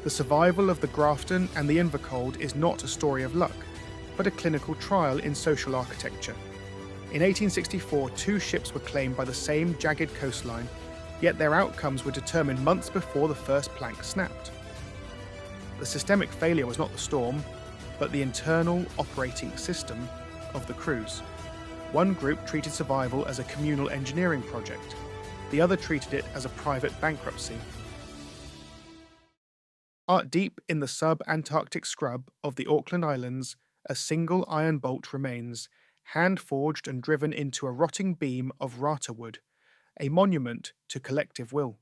The survival of the Grafton and the Invercauld is not a story of luck, but a clinical trial in social architecture. In 1864, two ships were claimed by the same jagged coastline, yet their outcomes were determined months before the first plank snapped. The systemic failure was not the storm, but the internal operating system of the crews. One group treated survival as a communal engineering project. The other treated it as a private bankruptcy. Deep in the sub-Antarctic scrub of the Auckland Islands, a single iron bolt remains, hand-forged and driven into a rotting beam of rata wood, a monument to collective will.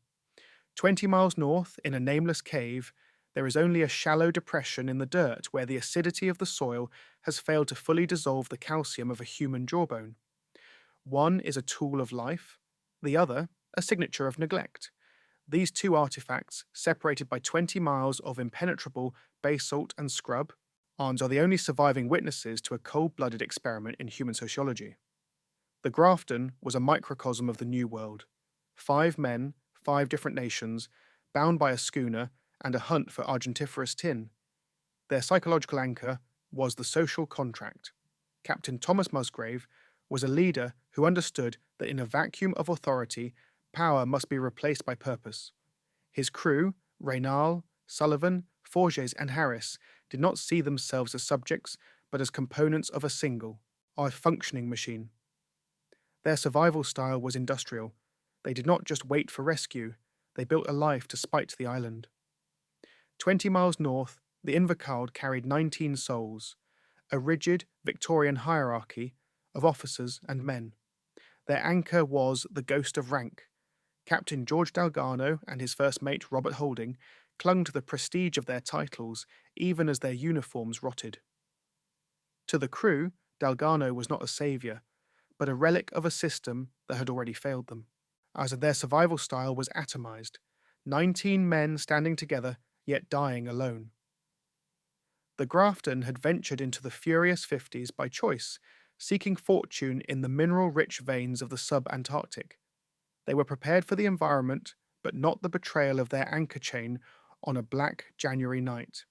20 miles north, in a nameless cave, there is only a shallow depression in the dirt where the acidity of the soil has failed to fully dissolve the calcium of a human jawbone. One is a tool of life, the other a signature of neglect. These two artifacts, separated by 20 miles of impenetrable basalt and scrub, are the only surviving witnesses to a cold-blooded experiment in human sociology. The Grafton was a microcosm of the New World. 5 men, 5 different nations, bound by a schooner and a hunt for argentiferous tin. Their psychological anchor was the social contract. Captain Thomas Musgrave was a leader who understood that in a vacuum of authority, power must be replaced by purpose. His crew, Raynal, Sullivan, Forges and Harris, did not see themselves as subjects, but as components of a single, or functioning machine. Their survival style was industrial. They did not just wait for rescue, they built a life to spite the island. 20 miles north, the Invercauld carried 19 souls, a rigid Victorian hierarchy of officers and men. Their anchor was the ghost of rank. Captain George Dalgarno and his first mate Robert Holding clung to the prestige of their titles even as their uniforms rotted. To the crew, Dalgarno was not a saviour, but a relic of a system that had already failed them, as their survival style was atomised, 19 men standing together yet dying alone. The Grafton had ventured into the furious 50s by choice, seeking fortune in the mineral-rich veins of the sub-Antarctic. They were prepared for the environment, but not the betrayal of their anchor chain on a black January night.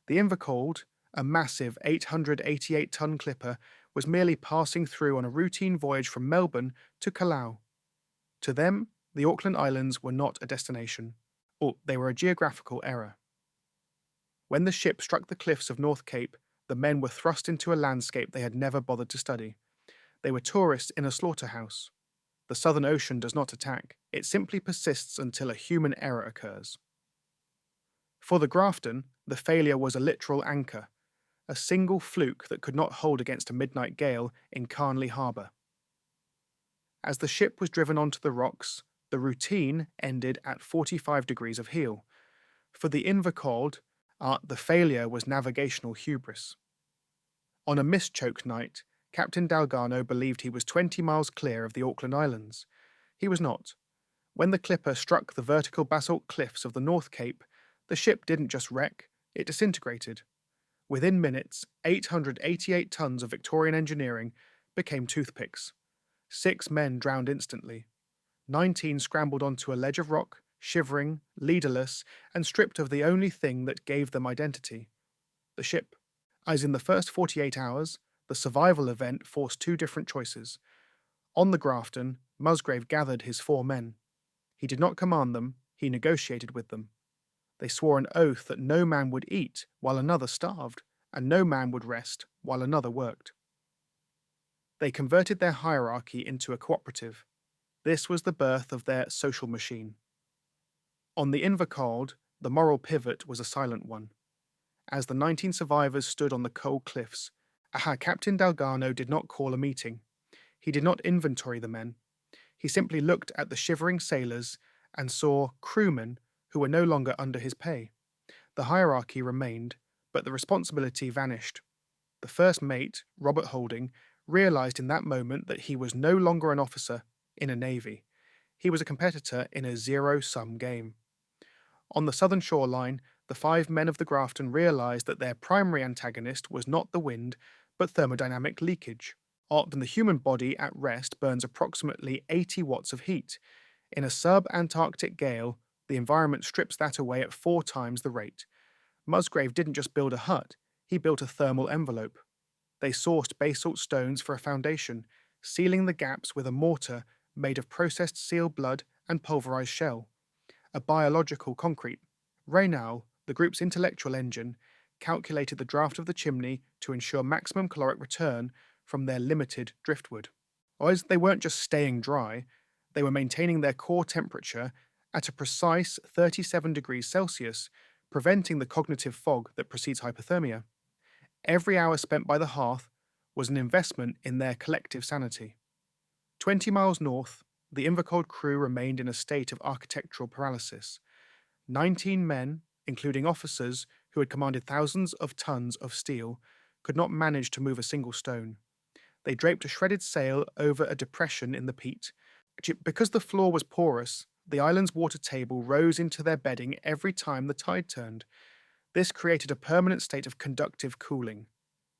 The Invercauld, a massive 888-ton clipper, was merely passing through on a routine voyage from Melbourne to Callao. To them, the Auckland Islands were not a destination, or they were a geographical error. When the ship struck the cliffs of North Cape, the men were thrust into a landscape they had never bothered to study. They were tourists in a slaughterhouse. The Southern Ocean does not attack, it simply persists until a human error occurs. For the Grafton, the failure was a literal anchor, a single fluke that could not hold against a midnight gale in Carnley Harbour. As the ship was driven onto the rocks, the routine ended at 45 degrees of heel. For the Invercauld, the failure was navigational hubris. On a mist-choked night, Captain Dalgarno believed he was 20 miles clear of the Auckland Islands. He was not. When the clipper struck the vertical basalt cliffs of the North Cape, the ship didn't just wreck, it disintegrated. Within minutes, 888 tons of Victorian engineering became toothpicks. 6 men drowned instantly. 19 scrambled onto a ledge of rock, shivering, leaderless, and stripped of the only thing that gave them identity: the ship. As in the first 48 hours, the survival event forced 2 different choices. On the Grafton, Musgrave gathered his 4 men. He did not command them, he negotiated with them. They swore an oath that no man would eat while another starved, and no man would rest while another worked. They converted their hierarchy into a cooperative. This was the birth of their social machine. On the Invercauld, the moral pivot was a silent one. As the 19 survivors stood on the cold cliffs, Captain Dalgarno did not call a meeting. He did not inventory the men. He simply looked at the shivering sailors and saw crewmen who were no longer under his pay. The hierarchy remained, but the responsibility vanished. The first mate, Robert Holding, realized in that moment that he was no longer an officer in a navy. He was a competitor in a zero-sum game. On the southern shoreline, the 5 men of the Grafton realized that their primary antagonist was not the wind, but thermodynamic leakage. Often the human body at rest burns approximately 80 watts of heat. In a sub-Antarctic gale, The environment strips that away at 4 times the rate. Musgrave didn't just build a hut, he built a thermal envelope. They sourced basalt stones for a foundation, sealing the gaps with a mortar made of processed seal blood and pulverized shell, a biological concrete. Raynal, the group's intellectual engine, calculated the draft of the chimney to ensure maximum caloric return from their limited driftwood. As they weren't just staying dry, they were maintaining their core temperature at a precise 37 degrees Celsius, preventing the cognitive fog that precedes hypothermia. Every hour spent by the hearth was an investment in their collective sanity. 20 miles north, the Invercauld crew remained in a state of architectural paralysis. 19 men, including officers who had commanded thousands of tons of steel, could not manage to move a single stone. They draped a shredded sail over a depression in the peat. Because the floor was porous, the island's water table rose into their bedding every time the tide turned. This created a permanent state of conductive cooling.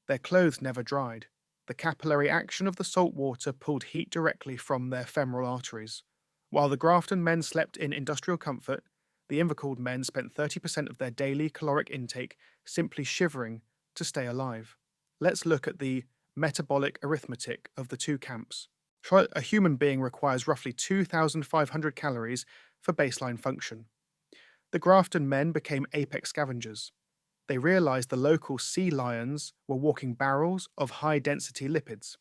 Their clothes never dried. The capillary action of the salt water pulled heat directly from their femoral arteries. While the Grafton men slept in industrial comfort, the Invercauld men spent 30% of their daily caloric intake simply shivering to stay alive. Let's look at the metabolic arithmetic of the two camps. A human being requires roughly 2,500 calories for baseline function. The Grafton men became apex scavengers. They realized the local sea lions were walking barrels of high-density lipids.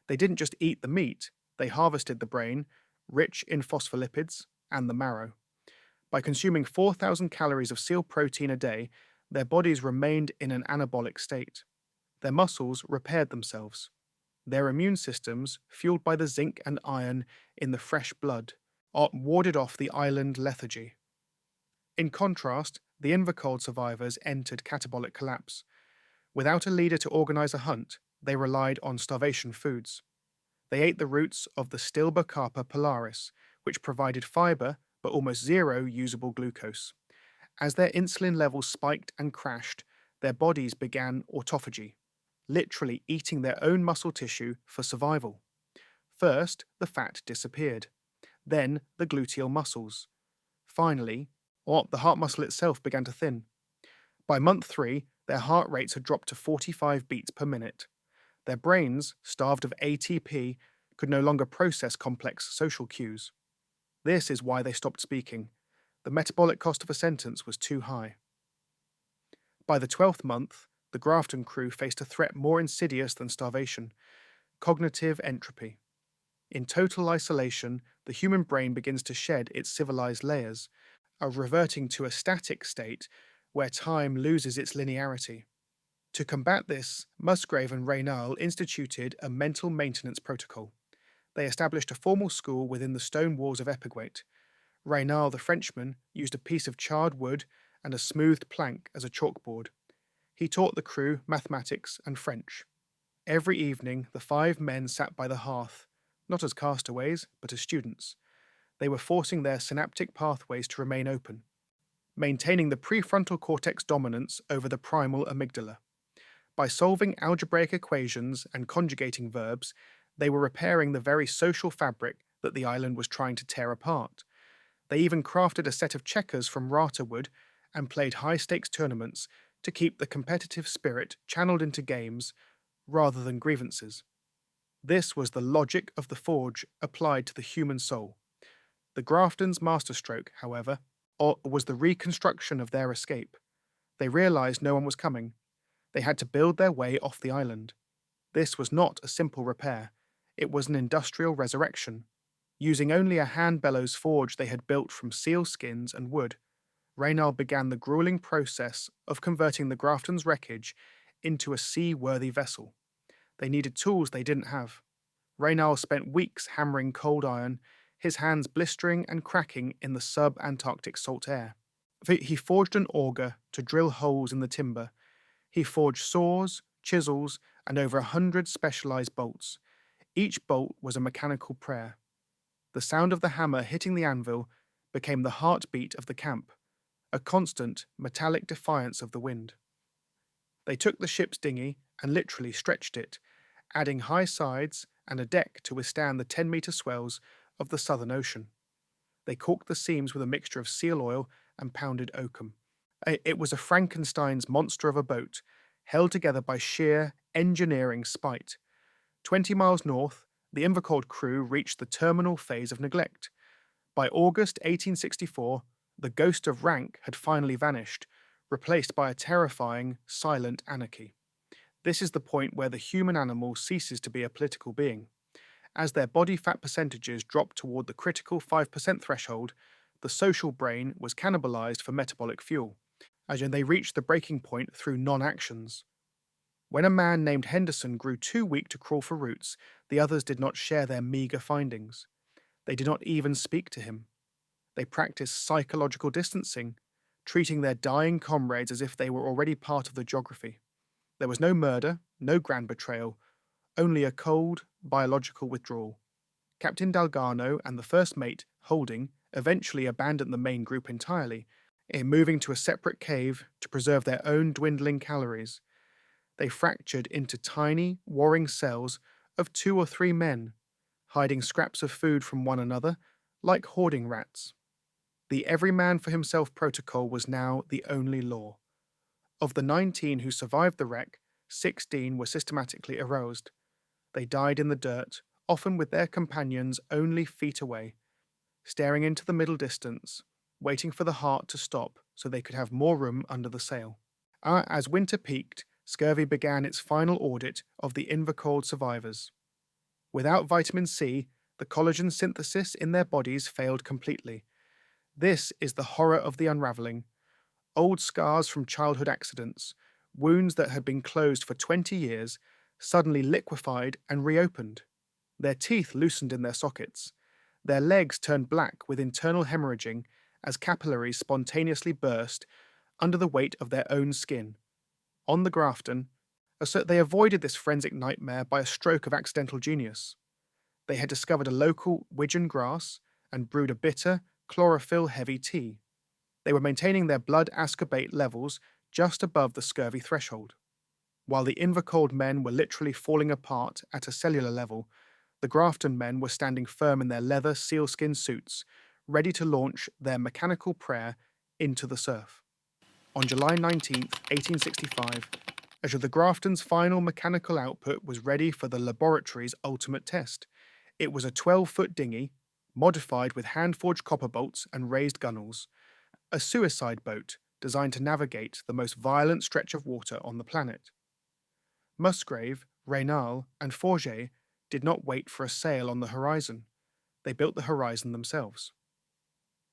They didn't just eat the meat, they harvested the brain, rich in phospholipids, and the marrow. By consuming 4,000 calories of seal protein a day, their bodies remained in an anabolic state. Their muscles repaired themselves. Their immune systems, fueled by the zinc and iron in the fresh blood, warded off the island lethargy. In contrast, the Invercauld survivors entered catabolic collapse. Without a leader to organize a hunt, they relied on starvation foods. They ate the roots of the Stilbocarpa pilaris, which provided fiber but almost zero usable glucose. As their insulin levels spiked and crashed, their bodies began autophagy, literally eating their own muscle tissue for survival. First, the fat disappeared. Then, the gluteal muscles. Finally, the heart muscle itself began to thin. By month 3, their heart rates had dropped to 45 beats per minute. Their brains, starved of ATP, could no longer process complex social cues. This is why they stopped speaking. The metabolic cost of a sentence was too high. By the 12th month, the Grafton crew faced a threat more insidious than starvation: cognitive entropy. In total isolation, the human brain begins to shed its civilized layers, reverting to a static state where time loses its linearity. To combat this, Musgrave and Raynal instituted a mental maintenance protocol. They established a formal school within the stone walls of Eppegwait. Raynal, the Frenchman, used a piece of charred wood and a smoothed plank as a chalkboard. He taught the crew mathematics and French. Every evening, the 5 men sat by the hearth, not as castaways, but as students. They were forcing their synaptic pathways to remain open, maintaining the prefrontal cortex dominance over the primal amygdala. By solving algebraic equations and conjugating verbs, they were repairing the very social fabric that the island was trying to tear apart. They even crafted a set of checkers from rata wood and played high-stakes tournaments to keep the competitive spirit channeled into games rather than grievances. This was the logic of the forge applied to the human soul. The Grafton's masterstroke, however, was the reconstruction of their escape. They realized no one was coming. They had to build their way off the island. This was not a simple repair. It was an industrial resurrection. Using only a hand bellows forge they had built from seal skins and wood, Raynal began the grueling process of converting the Grafton's wreckage into a seaworthy vessel. They needed tools they didn't have. Raynal spent weeks hammering cold iron, his hands blistering and cracking in the sub-Antarctic salt air. He forged an auger to drill holes in the timber. He forged saws, chisels, and over 100 specialized bolts. Each bolt was a mechanical prayer. The sound of the hammer hitting the anvil became the heartbeat of the camp, a constant, metallic defiance of the wind. They took the ship's dinghy and literally stretched it, adding high sides and a deck to withstand the 10-meter swells of the Southern Ocean. They caulked the seams with a mixture of seal oil and pounded oakum. It was a Frankenstein's monster of a boat, held together by sheer engineering spite. 20 miles north, the Invercauld crew reached the terminal phase of neglect. By August 1864, the ghost of rank had finally vanished, replaced by a terrifying, silent anarchy. This is the point where the human animal ceases to be a political being. As their body fat percentages dropped toward the critical 5% threshold, the social brain was cannibalized for metabolic fuel, as in they reached the breaking point through non-actions. When a man named Henderson grew too weak to crawl for roots, the others did not share their meager findings. They did not even speak to him. They practiced psychological distancing, treating their dying comrades as if they were already part of the geography. There was no murder, no grand betrayal, only a cold, biological withdrawal. Captain Dalgarno and the first mate, Holding, eventually abandoned the main group entirely, moving to a separate cave to preserve their own dwindling calories. They fractured into tiny, warring cells of 2 or 3 men, hiding scraps of food from one another, like hoarding rats. The every man for himself protocol was now the only law. Of the 19 who survived the wreck, 16 were systematically aroused. They died in the dirt, often with their companions only feet away, staring into the middle distance, waiting for the heart to stop so they could have more room under the sail. As winter peaked, scurvy began its final audit of the Invercauld survivors. Without vitamin C, the collagen synthesis in their bodies failed completely. This is the horror of the unravelling. Old scars from childhood accidents, wounds that had been closed for 20 years, suddenly liquefied and reopened. Their teeth loosened in their sockets. Their legs turned black with internal hemorrhaging as capillaries spontaneously burst under the weight of their own skin. On the Grafton, they avoided this forensic nightmare by a stroke of accidental genius. They had discovered a local widgeon grass and brewed a bitter, chlorophyll-heavy tea. They were maintaining their blood ascorbate levels just above the scurvy threshold. While the Invercauld men were literally falling apart at a cellular level, the Grafton men were standing firm in their leather sealskin suits, ready to launch their mechanical prayer into the surf. On July 19, 1865, as the Grafton's final mechanical output was ready for the laboratory's ultimate test. It was a 12-foot dinghy, modified with hand-forged copper bolts and raised gunnels, a suicide boat designed to navigate the most violent stretch of water on the planet. Musgrave, Raynal, and Forget did not wait for a sail on the horizon. They built the horizon themselves.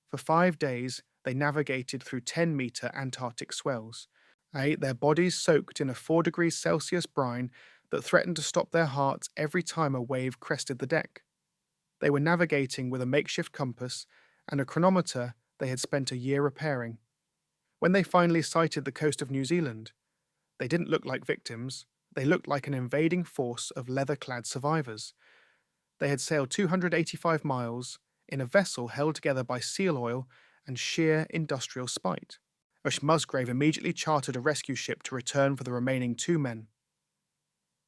For 5 days, they navigated through 10-meter Antarctic swells, their bodies soaked in a 4 degrees Celsius brine that threatened to stop their hearts every time a wave crested the deck. They were navigating with a makeshift compass and a chronometer they had spent a year repairing. When they finally sighted the coast of New Zealand, they didn't look like victims. They looked like an invading force of leather-clad survivors. They had sailed 285 miles in a vessel held together by seal oil and sheer industrial spite. Musgrave immediately chartered a rescue ship to return for the remaining 2 men.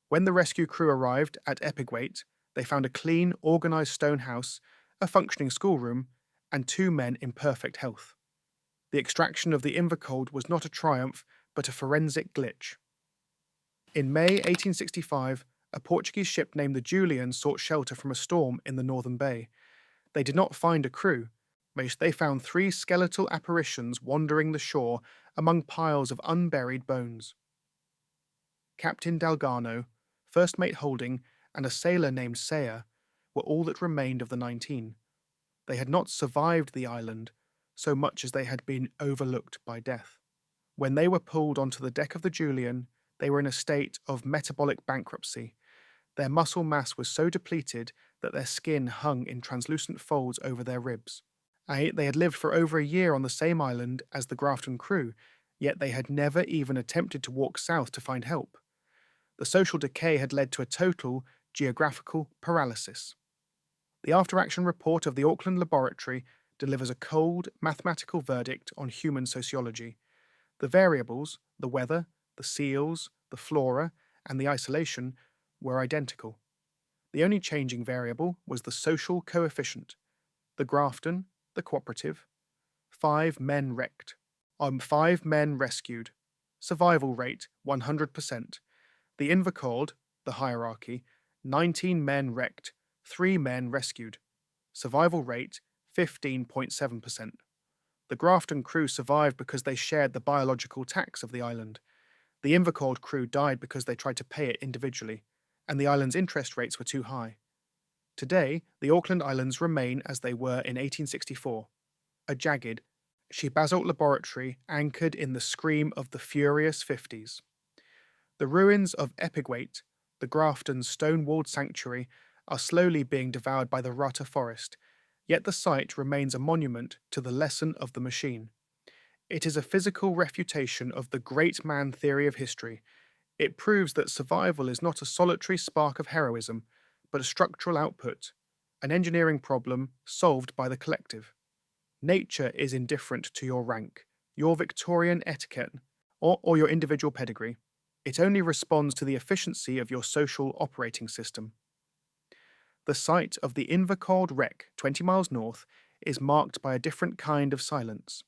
When the rescue crew arrived at Epigwait, they found a clean, organised stone house, a functioning schoolroom, and 2 men in perfect health. The extraction of the Invercauld was not a triumph, but a forensic glitch. In May 1865, a Portuguese ship named the Julian sought shelter from a storm in the Northern Bay. They did not find a crew. They found 3 skeletal apparitions wandering the shore among piles of unburied bones. Captain Dalgarno, first mate Holding, and a sailor named Sayer were all that remained of the 19. They had not survived the island so much as they had been overlooked by death. When they were pulled onto the deck of the Julian, they were in a state of metabolic bankruptcy. Their muscle mass was so depleted that their skin hung in translucent folds over their ribs. They had lived for over a year on the same island as the Grafton crew, yet they had never even attempted to walk south to find help. The social decay had led to a total geographical paralysis. The after-action report of the Auckland laboratory delivers a cold, mathematical verdict on human sociology. The variables, the weather, the seals, the flora, and the isolation, were identical. The only changing variable was the social coefficient. The Grafton, the cooperative. 5 men wrecked. 5 men rescued. Survival rate 100%. The Invercauld, the hierarchy, 19 men wrecked, 3 men rescued. Survival rate 15.7%. The Grafton crew survived because they shared the biological tax of the island. The Invercauld crew died because they tried to pay it individually, and the island's interest rates were too high. Today, the Auckland Islands remain as they were in 1864, a jagged, basalt laboratory anchored in the scream of the furious 50s. The ruins of Epigwait, the Grafton stone-walled sanctuary, are slowly being devoured by the Rata forest, yet the site remains a monument to the lesson of the machine. It is a physical refutation of the great man theory of history. It proves that survival is not a solitary spark of heroism, but a structural output, an engineering problem solved by the collective. Nature is indifferent to your rank, your Victorian etiquette, or your individual pedigree. It only responds to the efficiency of your social operating system. The site of the Invercauld wreck, 20 miles north, is marked by a different kind of silence.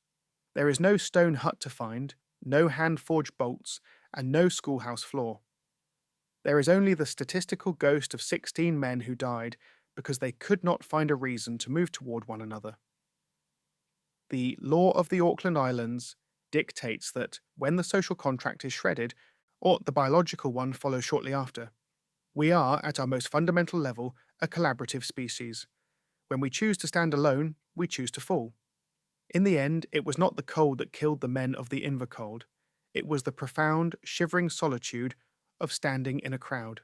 There is no stone hut to find, no hand-forged bolts, and no schoolhouse floor. There is only the statistical ghost of 16 men who died because they could not find a reason to move toward one another. The law of the Auckland Islands dictates that when the social contract is shredded, or the biological one follows shortly after, we are, at our most fundamental level, a collaborative species. When we choose to stand alone, we choose to fall. In the end, it was not the cold that killed the men of the Invercauld. It was the profound, shivering solitude of standing in a crowd.